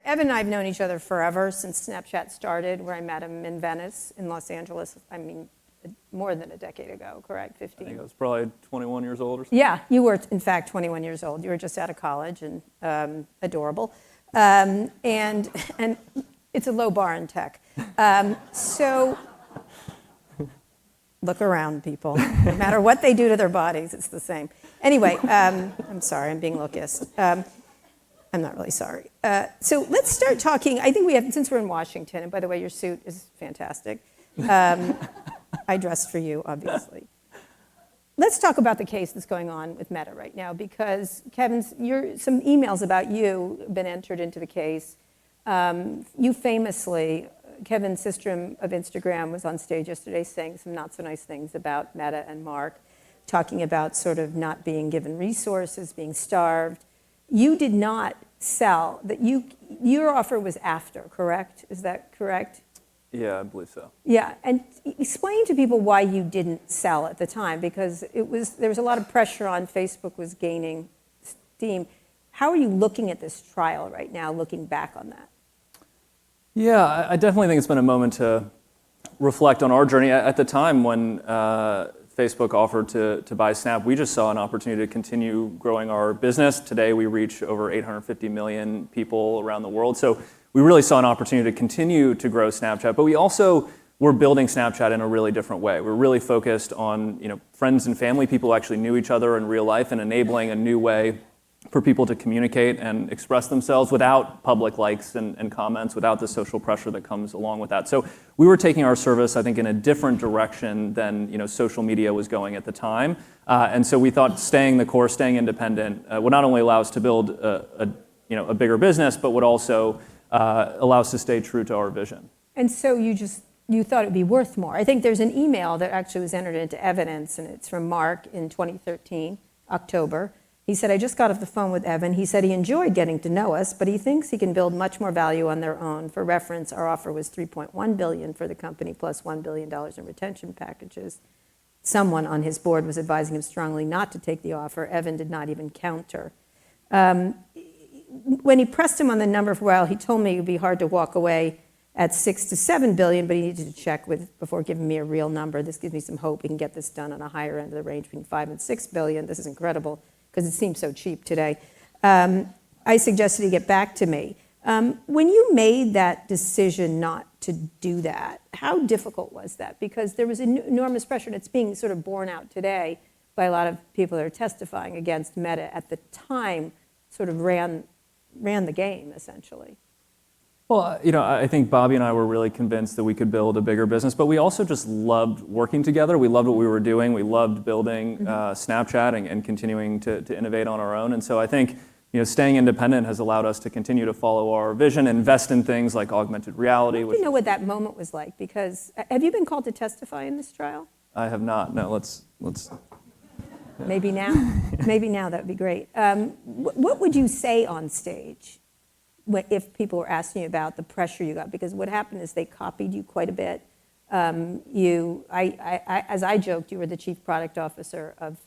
Evan and I have known each other forever, since Snapchat started, where I met him in Venice, in Los Angeles. I mean, more than a decade ago, correct? 15? I think I was probably 21 years old or something. Yeah, you were, in fact, 21 years old. You were just out of college and adorable. And it's a low bar in tech. So look around, people. No matter what they do to their bodies, it's the same. Anyway, I'm sorry, I'm being locust. I'm not really sorry. So let's start talking. I think we have, since we're in Washington, and by the way, your suit is fantastic. I dressed for you, obviously. Let's talk about the case that's going on with Meta right now, because Kevin, some emails about you have been entered into the case. You famously, Kevin Systrom of Instagram was on stage yesterday saying some not so nice things about Meta and Mark, talking about sort of not being given resources, being starved. You did not sell, that your offer was after, correct? Is that correct? Yeah, I believe so. Yeah, and explain to people why you didn't sell at the time, because there was a lot of pressure on Facebook was gaining steam. How are you looking at this trial right now, looking back on that? Yeah, I definitely think it's been a moment to reflect on our journey. At the time when Facebook offered to buy Snap, we just saw an opportunity to continue growing our business. Today we reach over 850 million people around the world. So we really saw an opportunity to continue to grow Snapchat, but we also were building Snapchat in a really different way. We're really focused on friends and family, people who actually knew each other in real life, and enabling a new way for people to communicate and express themselves without public likes and comments, without the social pressure that comes along with that. So we were taking our service, I think, in a different direction than social media was going at the time. And so we thought staying the course, staying independent, would not only allow us to build a bigger business, but would also allow us to stay true to our vision. And so you thought it would be worth more. I think there's an email that actually was entered into evidence, and it's from Mark in 2013, October. He said, I just got off the phone with Evan. He said he enjoyed getting to know us, but he thinks he can build much more value on their own. For reference, our offer was $3.1 billion for the company plus $1 billion in retention packages. Someone on his board was advising him strongly not to take the offer. Evan did not even counter. When he pressed him on the number for a while, he told me it would be hard to walk away at $6 to $7 billion, but he needed to check before giving me a real number. This gives me some hope we can get this done on a higher end of the range between $5 and $6 billion. This is incredible, because it seems so cheap today. I suggested he get back to me. When you made that decision not to do that, how difficult was that? Because there was enormous pressure, and it's being sort of borne out today by a lot of people that are testifying against Meta at the time, sort of ran the game, essentially. Well, I think Bobby and I were really convinced that we could build a bigger business, but we also just loved working together. We loved what we were doing. We loved building Snapchat and continuing to innovate on our own. And so I think staying independent has allowed us to continue to follow our vision, invest in things like augmented reality. I know what that moment was like, because have you been called to testify in this trial? I have not. No, let's. Maybe now. Maybe now, that would be great. What would you say on stage if people were asking you about the pressure you got? Because what happened is they copied you quite a bit. As I joked, you were the chief product officer of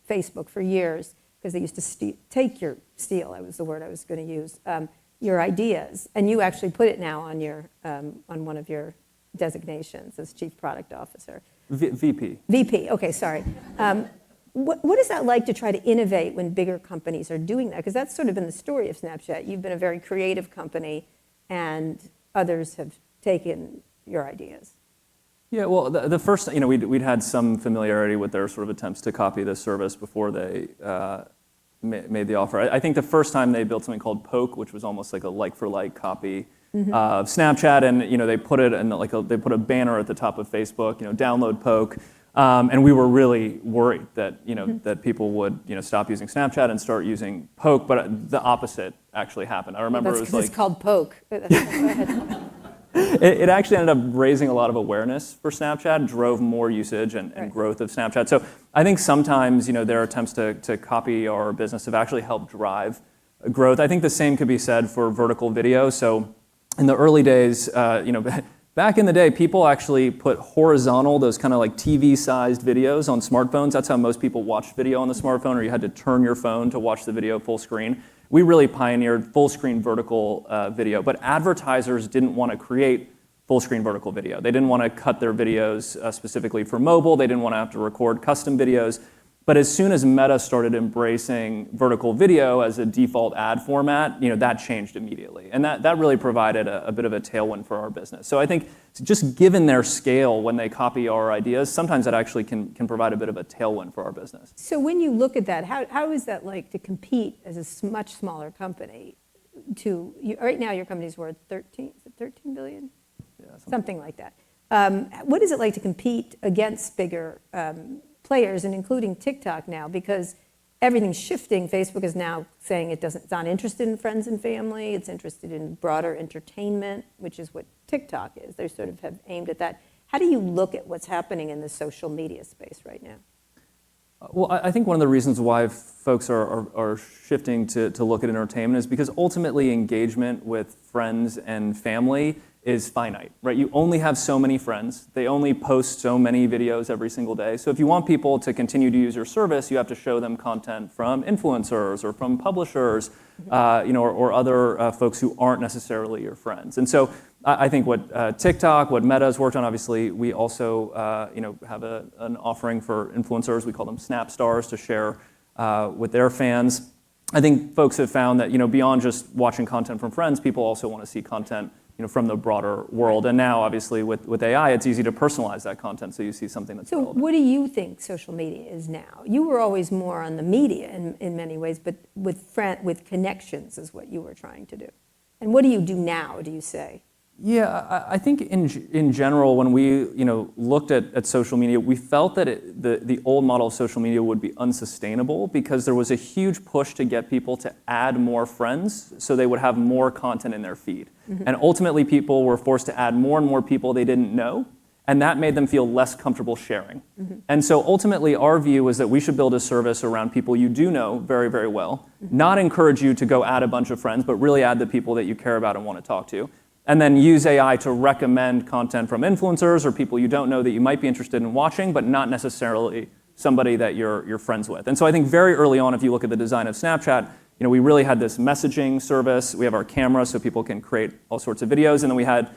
Facebook for years, because they used to steal, that was the word I was going to use, your ideas. And you actually put it now on one of your designations as chief product officer. VP. VP, okay, sorry. What is that like to try to innovate when bigger companies are doing that? Because that's sort of been the story of Snapchat. You've been a very creative company, and others have taken your ideas. Yeah, well, the first, we'd had some familiarity with their sort of attempts to copy this service before they made the offer. I think the first time they built something called Poke, which was almost like a like-for-like copy of Snapchat, and they put it in they put a banner at the top of Facebook, download Poke. And we were really worried that that people would stop using Snapchat and start using Poke, but the opposite actually happened. I remember it was like, it's called Poke. it actually ended up raising a lot of awareness for Snapchat, drove more usage and growth of Snapchat. So I think sometimes their attempts to copy our business have actually helped drive growth. I think the same could be said for vertical video. So in the early days, back in the day, people actually put horizontal, those kind of like TV-sized videos on smartphones. That's how most people watched video on the smartphone, or you had to turn your phone to watch the video full screen. we really pioneered full screen vertical video, but advertisers didn't want to create full screen vertical video. They didn't want to cut their videos specifically for mobile. They didn't want to have to record custom videos. But as soon as Meta started embracing vertical video as a default ad format, that changed immediately. And that really provided a bit of a tailwind for our business. So I think just given their scale when they copy our ideas, sometimes that actually can provide a bit of a tailwind for our business. So when you look at that, how is that like to compete as a much smaller company? Right now your company's worth 13 billion? Yeah, something like that. What is it like to compete against bigger players, and including TikTok now, because everything's shifting? Facebook is now saying it's not interested in friends and family. It's interested in broader entertainment, which is what TikTok is. They sort of have aimed at that. How do you look at what's happening in the social media space right now? Well, I think one of the reasons why folks are shifting to look at entertainment is because ultimately engagement with friends and family is finite, right? You only have so many friends. They only post so many videos every single day. So if you want people to continue to use your service, you have to show them content from influencers or from publishers, or other folks who aren't necessarily your friends. And so I think what TikTok, what Meta has worked on, obviously, we also have an offering for influencers. We call them Snap Stars to share with their fans. I think folks have found that beyond just watching content from friends, people also want to see content from the broader world. And now, obviously, with AI, it's easy to personalize that content so you see something that's relevant. So what do you think social media is now? You were always more on the media in many ways, but with connections is what you were trying to do. And what do you do now, do you say? Yeah, I think in general, when we looked at social media, we felt that the old model of social media would be unsustainable because there was a huge push to get people to add more friends so they would have more content in their feed. Mm-hmm. And ultimately, people were forced to add more and more people they didn't know, and that made them feel less comfortable sharing. Mm-hmm. And so ultimately, our view was that we should build a service around people you do know very, very well, mm-hmm. not encourage you to go add a bunch of friends, but really add the people that you care about and want to talk to. And then use AI to recommend content from influencers or people you don't know that you might be interested in watching, but not necessarily somebody that you're friends with. And so I think very early on, if you look at the design of Snapchat, we really had this messaging service. We have our camera so people can create all sorts of videos. And then we had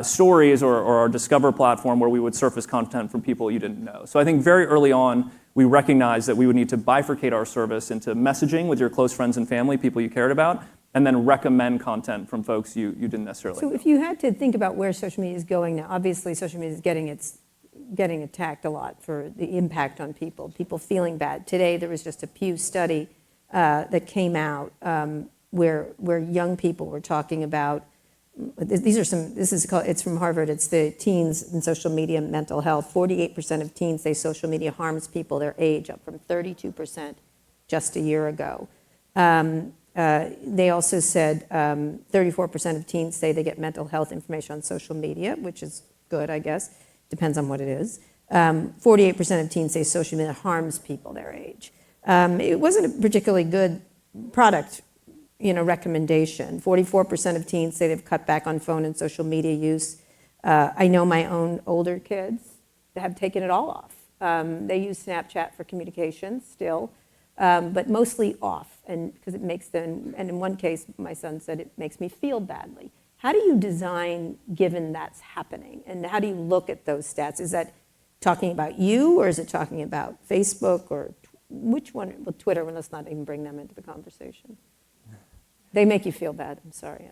stories or our Discover platform where we would surface content from people you didn't know. So I think very early on, we recognized that we would need to bifurcate our service into messaging with your close friends and family, people you cared about, and then recommend content from folks you didn't necessarily know. So if you had to think about where social media is going now, obviously social media is getting attacked a lot for the impact on people feeling bad. Today there was just a Pew study that came out where young people were talking about, it's from Harvard, it's the teens and social media mental health. 48% of teens say social media harms people their age, up from 32% just a year ago. They also said 34% of teens say they get mental health information on social media, which is good, I guess. Depends on what it is. 48% of teens say social media harms people their age. It wasn't a particularly good product, recommendation. 44% of teens say they've cut back on phone and social media use. I know my own older kids have taken it all off. They use Snapchat for communication still, but mostly off. And because it makes them, and in one case, my son said, it makes me feel badly. How do you design given that's happening? And how do you look at those stats? Is that talking about you, or is it talking about Facebook, or which one? Well, Twitter, well, let's not even bring them into the conversation. They make you feel bad, I'm sorry.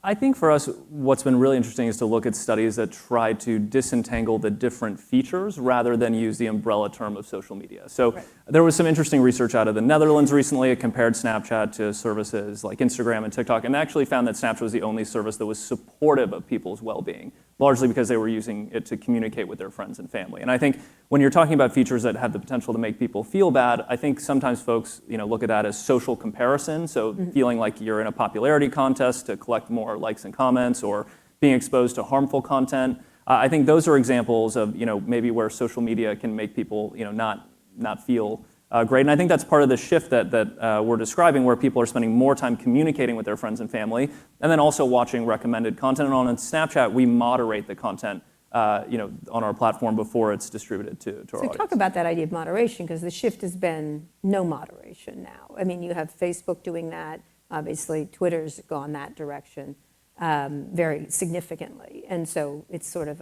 I think for us, what's been really interesting is to look at studies that try to disentangle the different features rather than use the umbrella term of social media. So right. There was some interesting research out of the Netherlands recently. It compared Snapchat to services like Instagram and TikTok, and actually found that Snapchat was the only service that was supportive of people's well-being, largely because they were using it to communicate with their friends and family. And I think when you're talking about features that have the potential to make people feel bad, I think sometimes folks look at that as social comparison, so feeling like you're in a popularity contest to collect more likes and comments, or being exposed to harmful content. I think those are examples of maybe where social media can make people not feel great. And I think that's part of the shift that we're describing, where people are spending more time communicating with their friends and family, and then also watching recommended content. And on Snapchat, we moderate the content on our platform before it's distributed to our audience. So talk about that idea of moderation, because the shift has been no moderation now. I mean, you have Facebook doing that. Obviously, Twitter's gone that direction very significantly. And so it's sort of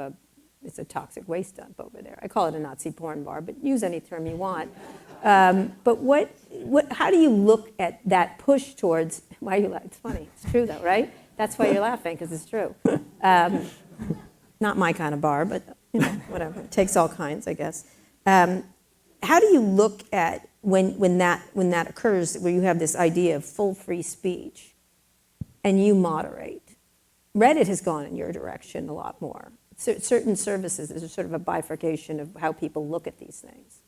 it's a toxic waste dump over there. I call it a Nazi porn bar, but use any term you want. But how do you look at that push towards, why are you laughing? It's funny, it's true though, right? That's why you're laughing, because it's true. Not my kind of bar, but whatever. It takes all kinds, I guess. How do you look at when that occurs, where you have this idea of full free speech, and you moderate? Reddit has gone in your direction a lot more. Certain services, there's sort of a bifurcation of how people look at these things.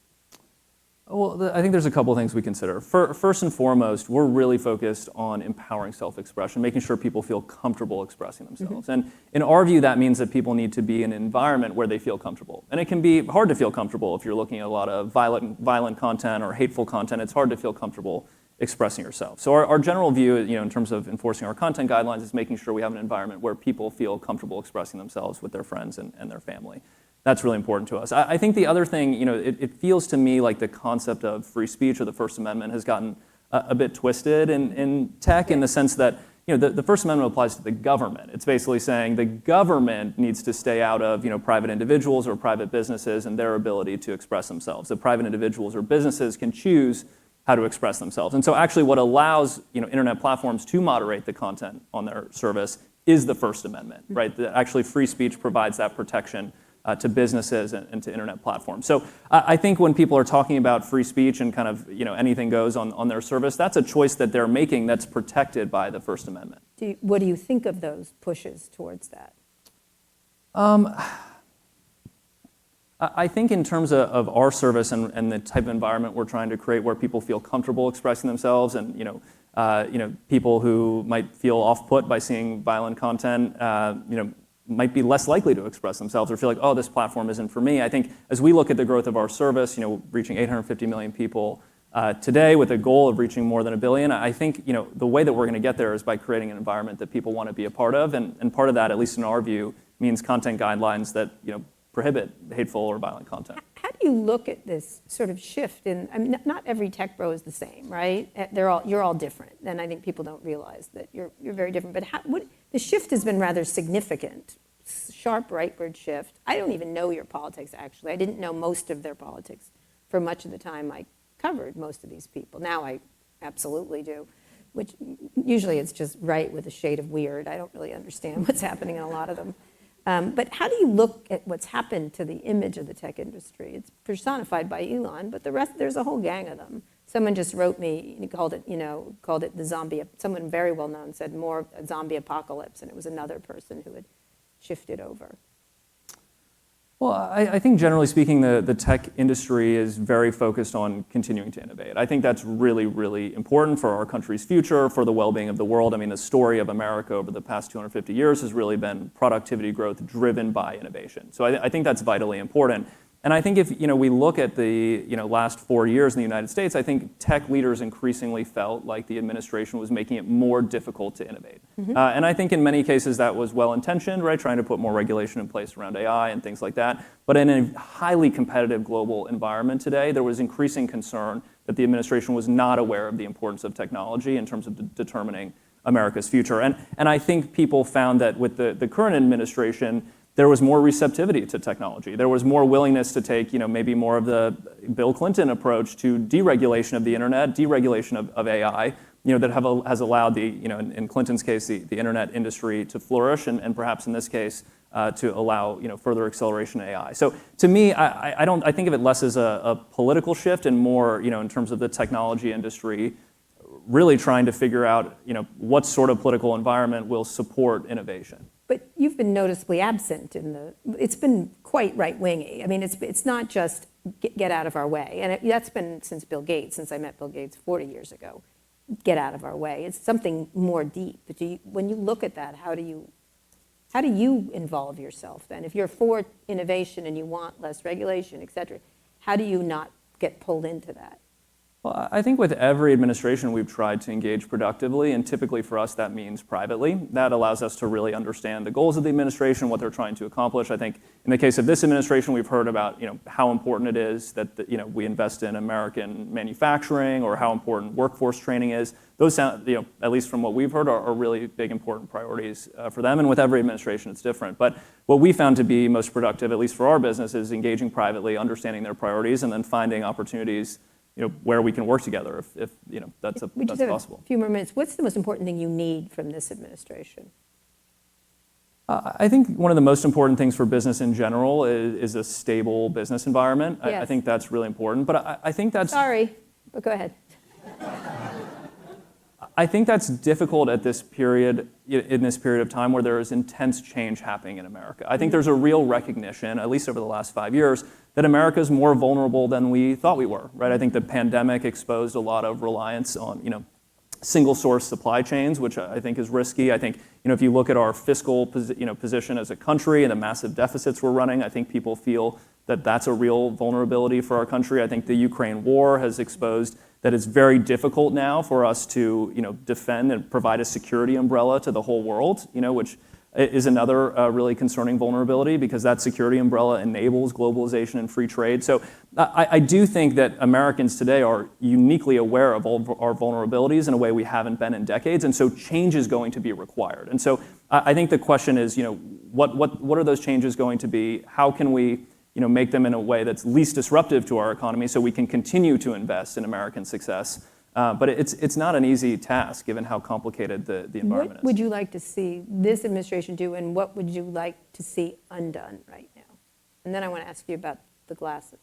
Well, I think there's a couple of things we consider. First and foremost, we're really focused on empowering self-expression, making sure people feel comfortable expressing themselves. And in our view, that means that people need to be in an environment where they feel comfortable. And it can be hard to feel comfortable if you're looking at a lot of violent content or hateful content. It's hard to feel comfortable expressing yourself. So our general view, in terms of enforcing our content guidelines, is making sure we have an environment where people feel comfortable expressing themselves with their friends and their family. That's really important to us. I think the other thing, it feels to me like the concept of free speech or the First Amendment has gotten a bit twisted in tech, in the sense that the First Amendment applies to the government. It's basically saying the government needs to stay out of private individuals or private businesses and their ability to express themselves. The private individuals or businesses can choose how to express themselves. And so actually what allows internet platforms to moderate the content on their service is the First Amendment, right? That actually free speech provides that protection to businesses and to internet platforms. So I think when people are talking about free speech and kind of anything goes on their service, that's a choice that they're making that's protected by the First Amendment. What do you think of those pushes towards that? I think in terms of our service and the type of environment we're trying to create, where people feel comfortable expressing themselves, and people who might feel off-put by seeing violent content, might be less likely to express themselves or feel like, oh, this platform isn't for me. I think as we look at the growth of our service, reaching 850 million people today with a goal of reaching more than 1 billion, I think the way that we're going to get there is by creating an environment that people want to be a part of, and part of that, at least in our view, means content guidelines that prohibit hateful or violent content. How do you look at this sort of shift in? I mean, not every tech bro is the same, right? You're all different, and I think people don't realize that you're very different. But the shift has been rather significant, sharp rightward shift. I don't even know your politics, actually. I didn't know most of their politics for much of the time I covered most of these people. Now I absolutely do, which usually it's just right with a shade of weird. I don't really understand what's happening in a lot of them. But how do you look at what's happened to the image of the tech industry? It's personified by Elon, but the rest, there's a whole gang of them. Someone just wrote me, he called it the zombie. Someone very well known said more zombie apocalypse, and it was another person who had shifted over. Well, I think generally speaking, the tech industry is very focused on continuing to innovate. I think that's really, really important for our country's future, for the well-being of the world. I mean, the story of America over the past 250 years has really been productivity growth driven by innovation. So I think that's vitally important. And I think if we look at the last 4 years in the United States, I think tech leaders increasingly felt like the administration was making it more difficult to innovate. And I think in many cases that was well-intentioned, right? Trying to put more regulation in place around AI and things like that. But in a highly competitive global environment today, there was increasing concern that the administration was not aware of the importance of technology in terms of determining America's future. And I think people found that with the current administration, there was more receptivity to technology. There was more willingness to take, maybe more of the Bill Clinton approach to deregulation of the internet, deregulation of AI, that has allowed in Clinton's case, the internet industry to flourish, and perhaps in this case, to allow, further acceleration of AI. So to me, I think of it less as a political shift and more, in terms of the technology industry really trying to figure out, what sort of political environment will support innovation. But you've been noticeably absent it's been quite right-wingy. I mean, it's not just get out of our way. And that's been since Bill Gates, since I met Bill Gates 40 years ago. Get out of our way. It's something more deep. But when you look at that, how do you involve yourself then? If you're for innovation and you want less regulation, et cetera, how do you not get pulled into that? Well, I think with every administration, we've tried to engage productively, and typically for us, that means privately. That allows us to really understand the goals of the administration, what they're trying to accomplish. I think in the case of this administration, we've heard about how important it is that we invest in American manufacturing, or how important workforce training is. Those sound, at least from what we've heard, are really big, important priorities for them. And with every administration, it's different. But what we found to be most productive, at least for our business, is engaging privately, understanding their priorities, and then finding opportunities where we can work together if that's possible. We just have a few more minutes. What's the most important thing you need from this administration? I think one of the most important things for business in general is a stable business environment. Yes. I think that's really important. But I think that's... Sorry, but go ahead. I think that's difficult at this period, in this period of time where there is intense change happening in America. I think there's a real recognition, at least over the last 5 years, that America is more vulnerable than we thought we were, right? I think the pandemic exposed a lot of reliance on, single source supply chains, which I think is risky. I think, if you look at our fiscal position as a country and the massive deficits we're running, I think people feel that that's a real vulnerability for our country. I think the Ukraine war has exposed that it's very difficult now for us to, defend and provide a security umbrella to the whole world, which is another really concerning vulnerability, because that security umbrella enables globalization and free trade. So I do think that Americans today are uniquely aware of all of our vulnerabilities in a way we haven't been in decades, and so change is going to be required. And so I think the question is, what are those changes going to be? How can we make them in a way that's least disruptive to our economy so we can continue to invest in American success? But it's not an easy task, given how complicated the environment is. What would you like to see this administration do, and what would you like to see undone right now? And then I want to ask you about the glasses.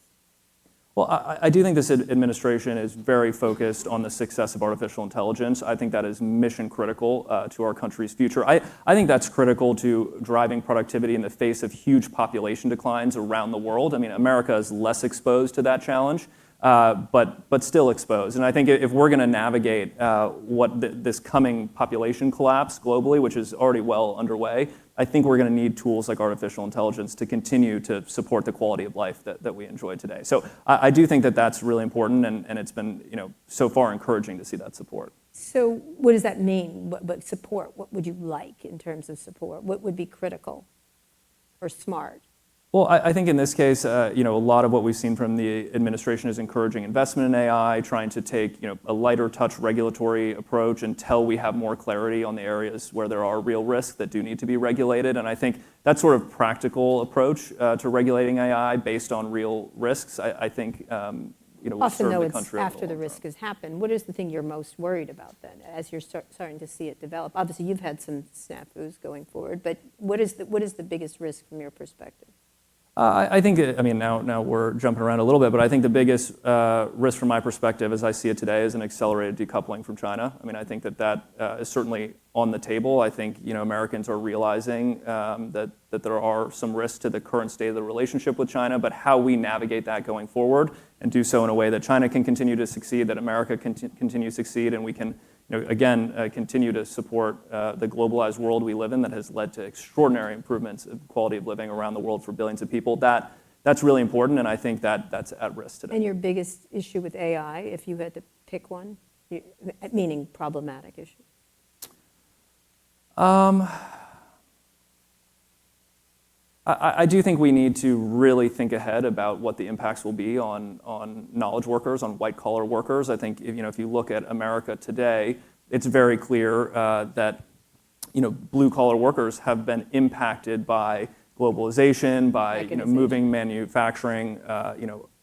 Well, I do think this administration is very focused on the success of artificial intelligence. I think that is mission critical to our country's future. I think that's critical to driving productivity in the face of huge population declines around the world. I mean, America is less exposed to that challenge, but still exposed. And I think if we're going to navigate this coming population collapse globally, which is already well underway, I think we're going to need tools like artificial intelligence to continue to support the quality of life that we enjoy today. So I do think that that's really important, and it's been so far encouraging to see that support. So what does that mean? What support? What would you like in terms of support? What would be critical or smart? Well, I think in this case, a lot of what we've seen from the administration is encouraging investment in AI, trying to take a lighter touch regulatory approach until we have more clarity on the areas where there are real risks that do need to be regulated. And I think that sort of practical approach to regulating AI based on real risks, I think will Often, serve though, the it's country after the risk has happened. What is the thing you're most worried about then, as you're starting to see it develop? Obviously, you've had some snafus going forward, but what is the biggest risk from your perspective? I think, now we're jumping around a little bit, but I think the biggest risk from my perspective, as I see it today, is an accelerated decoupling from China. I mean, I think that is certainly on the table. I think, Americans are realizing that there are some risks to the current state of the relationship with China, but how we navigate that going forward and do so in a way that China can continue to succeed, that America can continue to succeed, and we can continue to support the globalized world we live in that has led to extraordinary improvements of quality of living around the world for billions of people. That's really important, and I think that's at risk today. And your biggest issue with AI, if you had to pick one, meaning problematic issue? I do think we need to really think ahead about what the impacts will be on knowledge workers, on white-collar workers. I think if you look at America today, it's very clear that blue-collar workers have been impacted by globalization, by moving manufacturing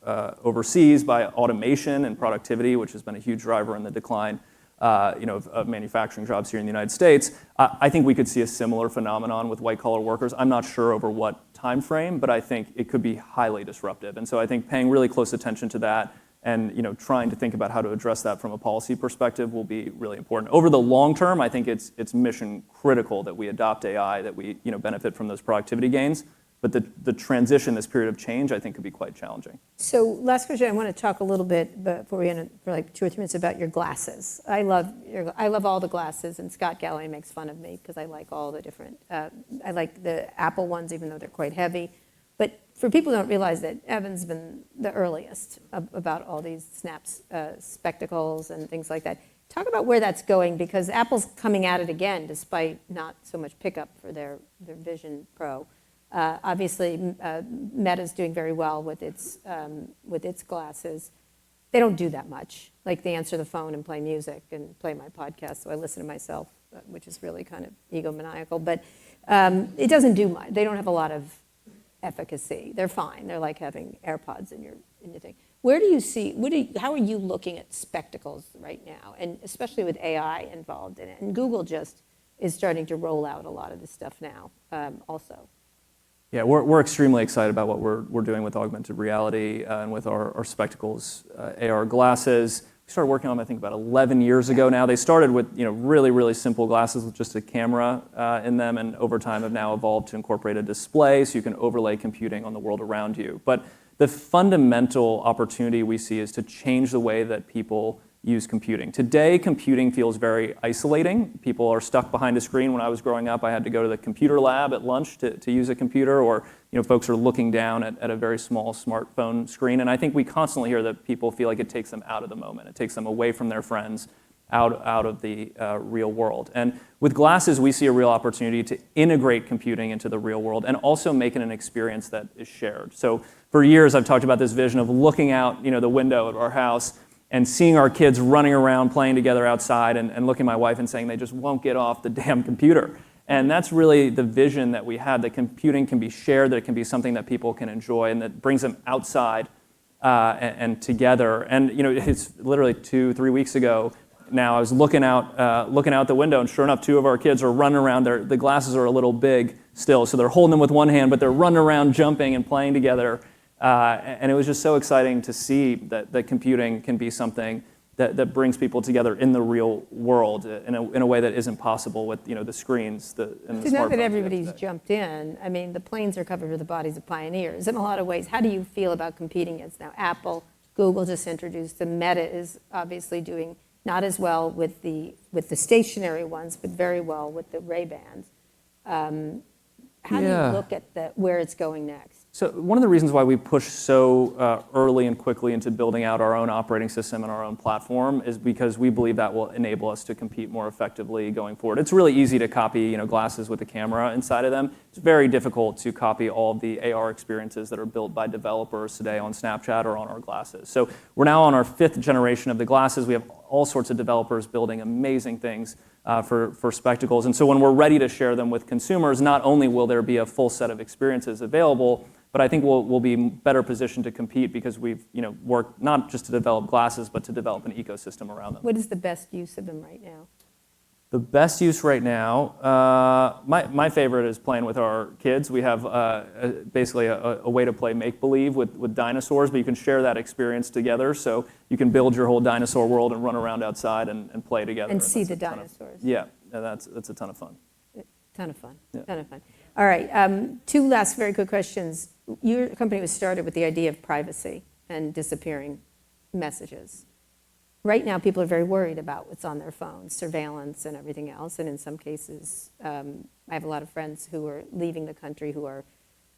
overseas, by automation and productivity, which has been a huge driver in the decline of manufacturing jobs here in the United States. I think we could see a similar phenomenon with white-collar workers. I'm not sure over what time frame, but I think it could be highly disruptive. And so I think paying really close attention to that and trying to think about how to address that from a policy perspective will be really important. Over the long term, I think it's mission critical that we adopt AI, that we benefit from those productivity gains. But the transition, this period of change, I think could be quite challenging. So last question, I want to talk a little bit before we end for like 2 or 3 minutes about your glasses. I love all the glasses, and Scott Galloway makes fun of me because I like all the different. I like the Apple ones, even though they're quite heavy. But for people who don't realize that Evan's been the earliest about all these Snaps, spectacles and things like that. Talk about where that's going, because Apple's coming at it again, despite not so much pickup for their Vision Pro. Obviously, Meta's doing very well with its glasses. They don't do that much. Like, they answer the phone and play music and play my podcast, so I listen to myself, which is really kind of egomaniacal. But it doesn't do much. They don't have a lot of efficacy. They're fine. They're like having AirPods in your thing. Where do you see, how are you looking at spectacles right now, and especially with AI involved in it? And Google just is starting to roll out a lot of this stuff now also. Yeah, we're extremely excited about what we're doing with augmented reality and with our spectacles, AR glasses. We started working on them, I think, about 11 years ago now. They started with really, really simple glasses with just a camera in them, and over time have now evolved to incorporate a display so you can overlay computing on the world around you. But the fundamental opportunity we see is to change the way that people use computing. Today, computing feels very isolating. People are stuck behind a screen. When I was growing up, I had to go to the computer lab at lunch to use a computer, or folks are looking down at a very small smartphone screen. And I think we constantly hear that people feel like it takes them out of the moment. It takes them away from their friends, out of the real world. And with glasses, we see a real opportunity to integrate computing into the real world and also make it an experience that is shared. So for years, I've talked about this vision of looking out the window of our house and seeing our kids running around playing together outside, and looking at my wife and saying they just won't get off the damn computer. And that's really the vision that we had, that computing can be shared, that it can be something that people can enjoy, and that brings them outside and together. And it's literally 2-3 weeks ago now, I was looking out the window, and sure enough, 2 of our kids are running around. The glasses are a little big still, so they're holding them with one hand, but they're running around, jumping and playing together. And it was just so exciting to see that computing can be something that brings people together in the real world in a way that isn't possible with the screens and the smartphones. Now that everybody's jumped in, I mean, the planes are covered with the bodies of pioneers in a lot of ways. How do you feel about competing against now Apple? Google just introduced them. Meta is obviously doing not as well with the stationary ones, but very well with the Ray-Bans. How do you look at where it's going next? So one of the reasons why we push so early and quickly into building out our own operating system and our own platform is because we believe that will enable us to compete more effectively going forward. It's really easy to copy glasses with a camera inside of them. It's very difficult to copy all of the AR experiences that are built by developers today on Snapchat or on our glasses. So we're now on our 5th generation of the glasses. We have all sorts of developers building amazing things for spectacles. And so when we're ready to share them with consumers, not only will there be a full set of experiences available, but I think we'll be better positioned to compete because we've worked not just to develop glasses, but to develop an ecosystem around them. What is the best use of them right now? The best use right now, my favorite is playing with our kids. We have basically a way to play make-believe with dinosaurs, but you can share that experience together. So you can build your whole dinosaur world and run around outside and play together. And see the dinosaurs. That's a ton of fun. Ton of fun. All right, 2 last very quick questions. Your company was started with the idea of privacy and disappearing messages. Right now, people are very worried about what's on their phones, surveillance and everything else. And in some cases, I have a lot of friends who are leaving the country who are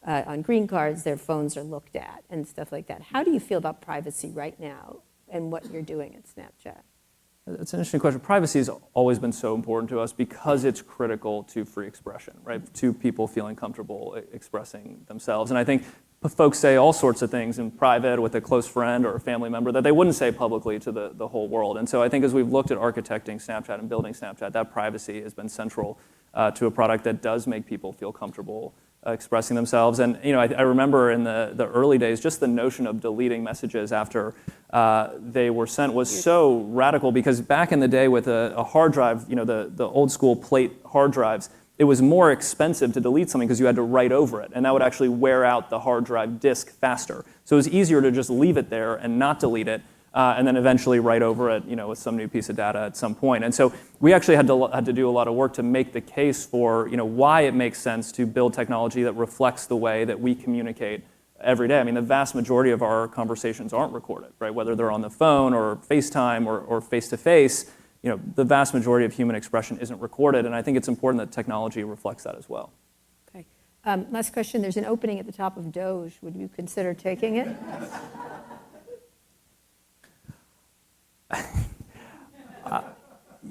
on green cards. Their phones are looked at and stuff like that. How do you feel about privacy right now and what you're doing at Snapchat? That's an interesting question. Privacy has always been so important to us because it's critical to free expression, right? To people feeling comfortable expressing themselves. And I think folks say all sorts of things in private with a close friend or a family member that they wouldn't say publicly to the whole world. And so I think as we've looked at architecting Snapchat and building Snapchat, that privacy has been central to a product that does make people feel comfortable expressing themselves. And I remember in the early days, just the notion of deleting messages after they were sent was so radical, because back in the day with a hard drive, the old school plate hard drives, it was more expensive to delete something because you had to write over it, and that would actually wear out the hard drive disk faster. So it was easier to just leave it there and not delete it, and then eventually write over it, with some new piece of data at some point. And so we actually had to do a lot of work to make the case for why it makes sense to build technology that reflects the way that we communicate every day. I mean, the vast majority of our conversations aren't recorded, right? Whether they're on the phone or FaceTime or face-to-face, the vast majority of human expression isn't recorded, and I think it's important that technology reflects that as well. Okay. Last question. There's an opening at the top of Doge. Would you consider taking it?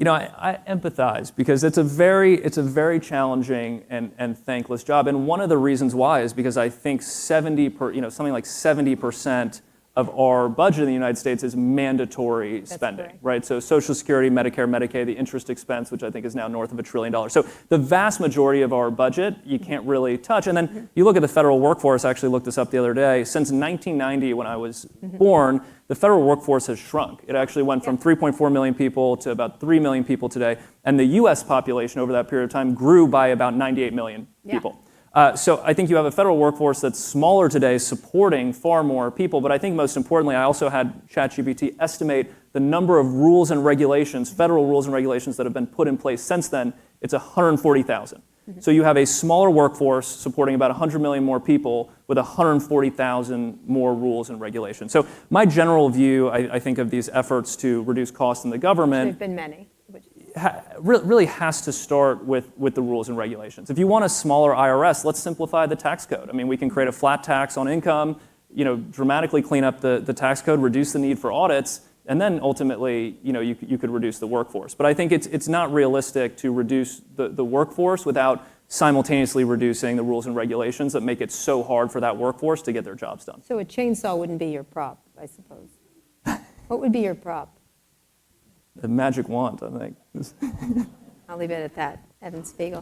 I empathize because it's a very challenging and thankless job. And one of the reasons why is because I think something like 70% of our budget in the United States is mandatory spending, right? So Social Security, Medicare, Medicaid, the interest expense, which I think is now north of $1 trillion. So the vast majority of our budget you can't really touch. And then you look at the federal workforce. I actually looked this up the other day. Since 1990, when I was born, the federal workforce has shrunk. It actually went from 3.4 million people to about 3 million people today. And the US population over that period of time grew by about 98 million people. So I think you have a federal workforce that's smaller today, supporting far more people. But I think most importantly, I also had ChatGPT estimate the number of rules and regulations, federal rules and regulations that have been put in place since then. It's 140,000. So you have a smaller workforce supporting about 100 million more people with 140,000 more rules and regulations. So my general view, I think, of these efforts to reduce costs in the government. There have been many. Really has to start with the rules and regulations. If you want a smaller IRS, let's simplify the tax code. I mean, we can create a flat tax on income, dramatically clean up the tax code, reduce the need for audits, and then ultimately, you could reduce the workforce. But I think it's not realistic to reduce the workforce without simultaneously reducing the rules and regulations that make it so hard for that workforce to get their jobs done. So a chainsaw wouldn't be your prop, I suppose. What would be your prop? The magic wand, I think. I'll leave it at that. Evan Spiegel.